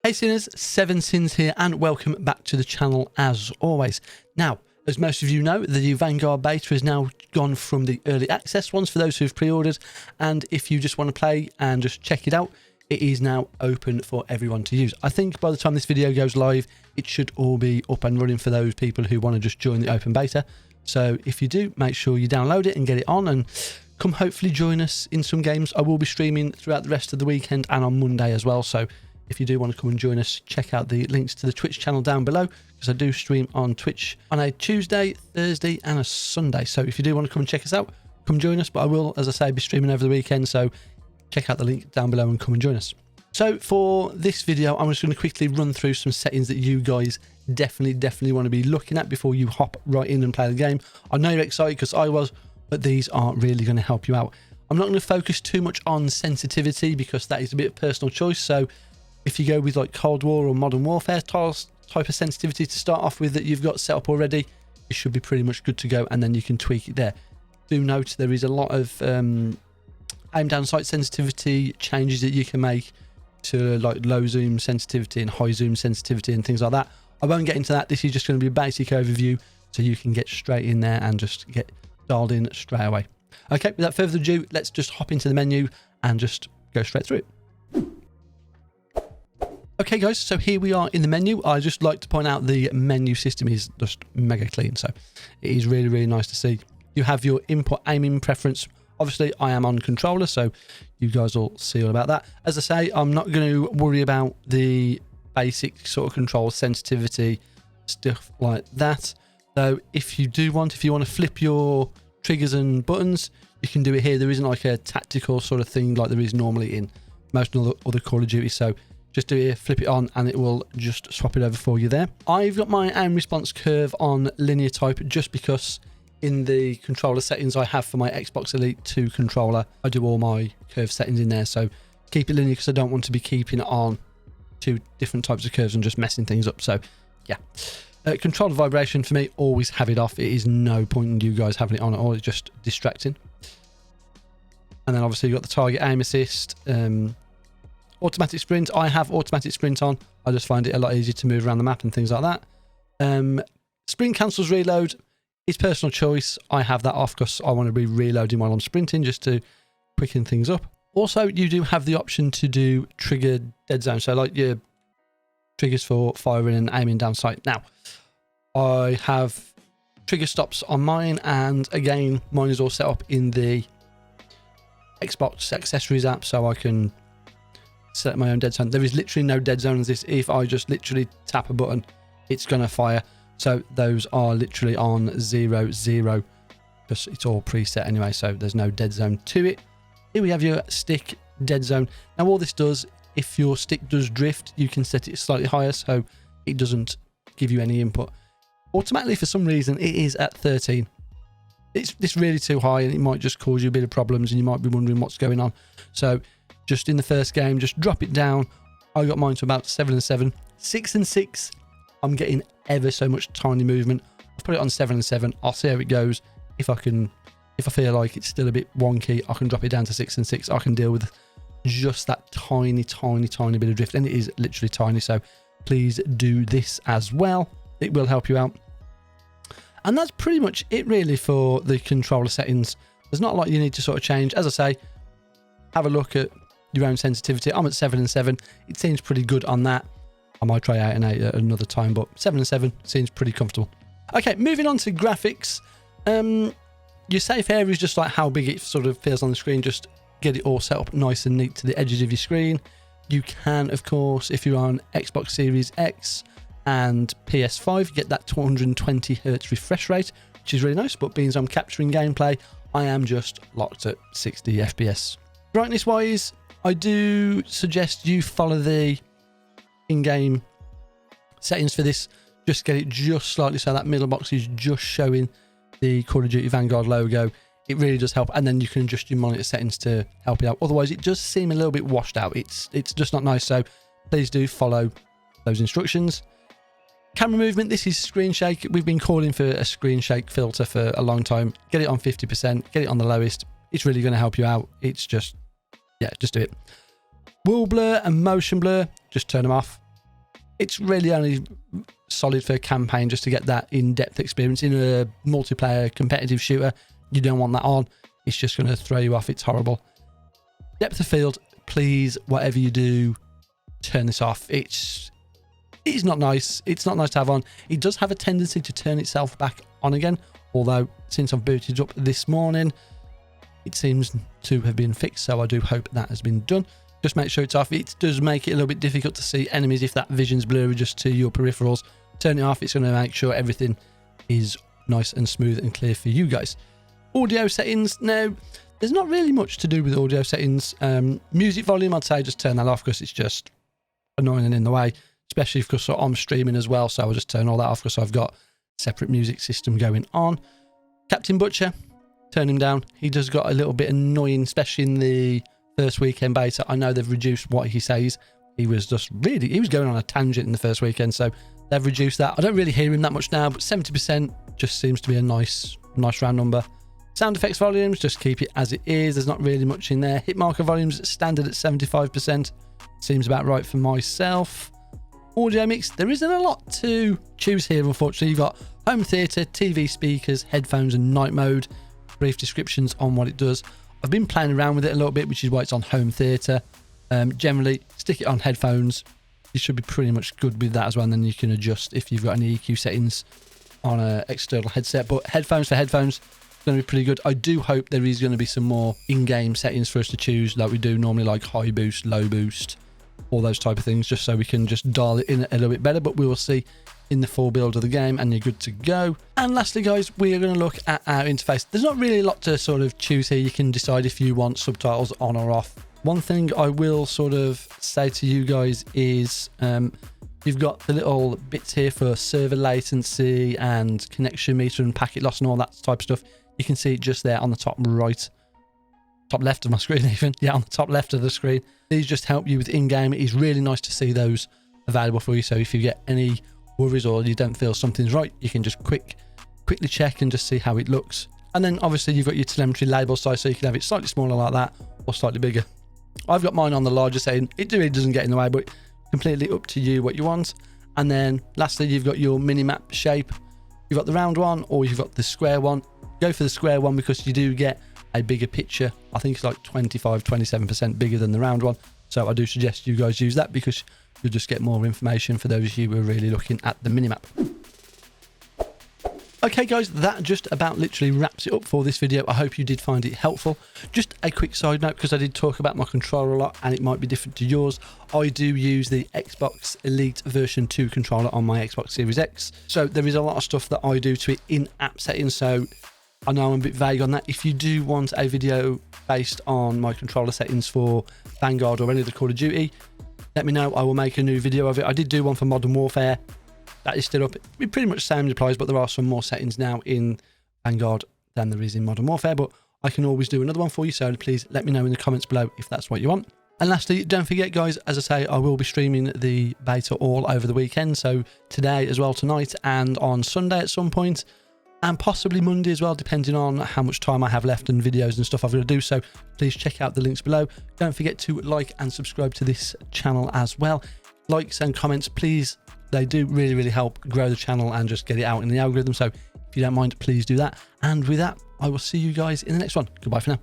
Hey sinners, Seven Sins here and welcome back to the channel as always. Now, as most of you know, the Vanguard beta has now gone from the early access ones for those who've pre-ordered, and if you just want to play and just check it out, it is now open for everyone to use. I think by the time this video goes live, it should all be up and running for those people who want to just join the open beta. So if you do, make sure you download it and get it on and come hopefully join us in some games. I will be streaming throughout the rest of the weekend and on Monday as well, so if you do want to come and join us, check out the links to the Twitch channel down below, because I do stream on Twitch on a Tuesday, Thursday and a Sunday. So if you do want to come and check us out, come join us. But I will, as I say, be streaming over the weekend, so check out the link down below and come and join us. So for this video, I'm just going to quickly run through some settings that you guys definitely want to be looking at before you hop right in and play the game. I know you're excited because I was, but these are really going to help you out. I'm not going to focus too much on sensitivity because that is a bit of personal choice. So if you go with like Cold War or Modern Warfare type of sensitivity to start off with that you've got set up already, it should be pretty much good to go, and then you can tweak it there. Do note there is a lot of aim down sight sensitivity changes that you can make to like low zoom sensitivity and high zoom sensitivity and things like that. I won't get into that. This is just going to be a basic overview so you can get straight in there and just get dialed in straight away. Okay, without further ado, let's just hop into the menu and just go straight through it. Okay guys, so here we are in the menu. I just like to point out the menu system is just mega clean, so it is really nice to see. You have your input aiming preference. Obviously I am on controller, so you guys will see all about that. As I say, I'm not going to worry about the basic sort of control sensitivity stuff like that, though if you want to flip your triggers and buttons, you can do it here. There isn't like a tactical sort of thing like there is normally in most other Call of Duty, so just do it here, flip it on, and it will just swap it over for you there. I've got my aim response curve on linear type just because in the controller settings I have for my Xbox Elite 2 controller, I do all my curve settings in there. So keep it linear because I don't want to be keeping it on two different types of curves and just messing things up. So yeah, controller vibration for me, always have it off. It is no point in you guys having it on at all. It's just distracting. And then obviously you've got the target aim assist. Automatic sprint, I have automatic sprint on. I just find it a lot easier to move around the map and things like that. Sprint cancels reload. It's personal choice. I have that off because I want to be reloading while I'm sprinting just to quicken things up. Also, you do have the option to do trigger dead zone. So like your triggers for firing and aiming down sight. Now, I have trigger stops on mine, and again, mine is all set up in the Xbox accessories app, so I can set my own dead zone. There is literally no dead zone as this. If I just literally tap a button, it's gonna fire. So those are literally on 0-0 because it's all preset anyway, so there's no dead zone to it. Here we have your stick dead zone. Now all this does, if your stick does drift, you can set it slightly higher so it doesn't give you any input. Automatically, for some reason, it is at 13. It's really too high, and it might just cause you a bit of problems and you might be wondering what's going on. So just in the first game, just drop it down. I got mine to about 7 and 7. 6 and 6, I'm getting ever so much tiny movement. I've put it on 7 and 7. I'll see how it goes. If I feel like it's still a bit wonky, I can drop it down to 6 and 6. I can deal with just that tiny bit of drift, and it is literally tiny. So please do this as well. It will help you out. And that's pretty much it really for the controller settings. There's not a lot you need to sort of change. As I say, have a look at your own sensitivity. I'm at 7 and 7. It seems pretty good on that. I might try 8 and 8 at another time, but 7 and 7 seems pretty comfortable. Okay, moving on to graphics. Your safe area is just like how big it sort of feels on the screen. Just get it all set up nice and neat to the edges of your screen. You can, of course, if you're on Xbox Series X and PS5, get that 220 Hz refresh rate, which is really nice. But being as I'm capturing gameplay, I am just locked at 60 FPS. Brightness wise, I do suggest you follow the in-game settings for this. Just get it just slightly so that middle box is just showing the Call of Duty Vanguard logo. It really does help, and then you can adjust your monitor settings to help it out. Otherwise, it does seem a little bit washed out. It's just not nice, so please do follow those instructions. Camera movement, this is screen shake. We've been calling for a screen shake filter for a long time. Get it on 50%, get it on the lowest. It's really going to help you out. It's just, yeah, just do it. Wall blur and motion blur, just turn them off. It's really only solid for a campaign, just to get that in-depth experience. In a multiplayer competitive shooter, you don't want that on. It's just going to throw you off. It's horrible. Depth of field, please, whatever you do, turn this off. It's not nice. It's not nice to have on. It does have a tendency to turn itself back on again, although since I've booted up this morning, it seems to have been fixed, so I do hope that has been done. Just make sure it's off. It does make it a little bit difficult to see enemies if that vision's blurry just to your peripherals. Turn it off. It's going to make sure everything is nice and smooth and clear for you guys. Audio settings. Now, there's not really much to do with audio settings. Music volume, I'd say just turn that off because it's just annoying and in the way, especially because I'm streaming as well, so I'll just turn all that off because I've got a separate music system going on. Captain Butcher, turn him down. He does got a little bit annoying, especially in the first weekend beta. I know they've reduced what he says. He was going on a tangent in the first weekend, so they've reduced that. I don't really hear him that much now, but 70% just seems to be a nice round number. Sound effects volumes, just keep it as it is. There's not really much in there. Hit marker volumes, standard at 75%. Seems about right for myself. Audio mix, there isn't a lot to choose here, unfortunately. You've got home theatre, TV speakers, headphones and night mode. Brief descriptions on what it does. I've been playing around with it a little bit, which is why it's on home theatre. Generally, stick it on headphones. You should be pretty much good with that as well, and then you can adjust if you've got any EQ settings on an external headset. But headphones for headphones, going to be pretty good. I do hope there is going to be some more in-game settings for us to choose, like we do normally, like high boost, low boost, all those type of things, just so we can just dial it in a little bit better. But we will see in the full build of the game, and you're good to go. And lastly, guys, we are going to look at our interface. There's not really a lot to sort of choose here. You can decide if you want subtitles on or off. One thing I will sort of say to you guys is you've got the little bits here for server latency and connection meter and packet loss and all that type of stuff. You can see it just there on the top right, top left of my screen even. Yeah, on the top left of the screen. These just help you with in-game. It is really nice to see those available for you. So if you get any worries or you don't feel something's right, you can just quickly check and just see how it looks. And then obviously you've got your telemetry label size, so you can have it slightly smaller like that or slightly bigger. I've got mine on the larger setting. It really doesn't get in the way, but completely up to you what you want. And then lastly, you've got your mini-map shape. You've got the round one or you've got the square one. Go for the square one because you do get a bigger picture. I think it's like 27% bigger than the round one. So I do suggest you guys use that because you'll just get more information for those of you who are really looking at the minimap. Okay guys, that just about literally wraps it up for this video. I hope you did find it helpful. Just a quick side note, because I did talk about my controller a lot and it might be different to yours. I do use the Xbox Elite version 2 controller on my Xbox Series X. So there is a lot of stuff that I do to it in app settings. So I know I'm a bit vague on that. If you do want a video based on my controller settings for Vanguard or any other Call of Duty, let me know. I will make a new video of it. I did do one for Modern Warfare. That is still up. It pretty much same applies, but there are some more settings now in Vanguard than there is in Modern Warfare. But I can always do another one for you, so please let me know in the comments below if that's what you want. And lastly, don't forget guys, as I say, I will be streaming the beta all over the weekend. So today as well, tonight, and on Sunday at some point, and possibly Monday as well, depending on how much time I have left and videos and stuff I've got to do. So please check out the links below. Don't forget to like and subscribe to this channel as well. Likes and comments, please. They do really help grow the channel and just get it out in the algorithm. So if you don't mind, please do that. And with that, I will see you guys in the next one. Goodbye for now.